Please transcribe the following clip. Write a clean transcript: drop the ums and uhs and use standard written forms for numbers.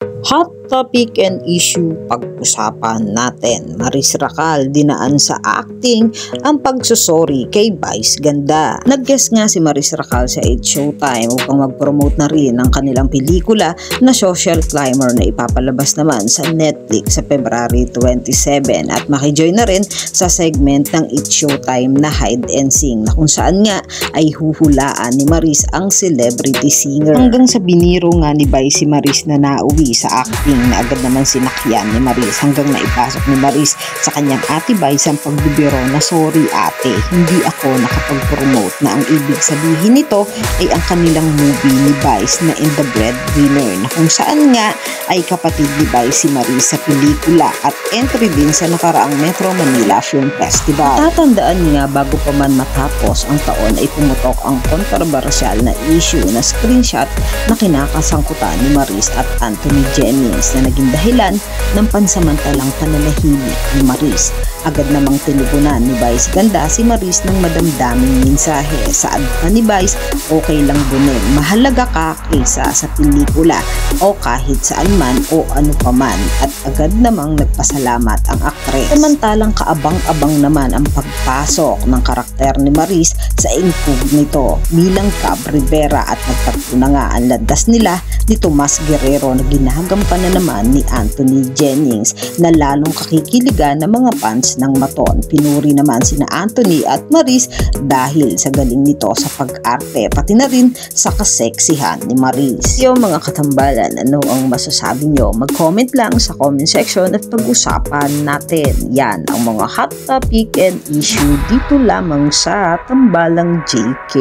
Hot topic and issue pag-usapan natin. Maris Racal dinaan sa acting ang pagsusori kay Vice Ganda. Nag-guest nga si Maris Racal sa 8 Showtime upang mag-promote na rin ang kanilang pelikula na Social Climber na ipapalabas naman sa Netflix sa February 27 at makijoin na rin sa segment ng 8 Showtime na Hide and Sing na kung saan nga ay huhulaan ni Maris ang celebrity singer. Hanggang sa biniro nga ni Vice si Maris na nauwi sa acting na agad naman sinakyan ni Maris hanggang naipasok ni Maris sa kanyang ate Vice ang pagbibiro na sorry ate, hindi ako nakapag-promote na ang ibig sabihin nito ay ang kanilang movie ni Vice na In the Breadwinner na kung saan nga ay kapatid ni Vice si Maris sa pelikula at entry din sa nakaraang Metro Manila Film Festival. Tatandaan nga bago pa man matapos ang taon ay pumutok ang kontrobersyal na issue na screenshot na kinakasangkutan ni Maris at Anthony Jennings na naging dahilan ng pansamantalang pananahimik ni Maris. Agad namang tinugunan ni Vice Ganda si Maris ng madamdaming mensahe. Saad pa ni Vice, okay lang bunin, mahalaga ka kaysa sa pelikula o kahit saan man o ano paman, at agad namang nagpasalamat ang aktres. Samantalang kaabang-abang naman ang pagpasok ng karakter ni Maris sa Incognito bilang Cab Rivera at nagtatpo na nga ang landas nila ni Tomas Guerrero na ginagampanan naman ni Anthony Jennings na lalong kakikiligan ng mga fans ng Maton. Pinuri naman sina Anthony at Maris dahil sa galing nito sa pag-arte pati na rin sa kaseksihan ni Maris. Yung mga katambalan, ano ang masasabi nyo? Mag-comment lang sa comment section at pag-usapan natin. Yan ang mga hot topic and issue dito lamang sa Tambalang JK.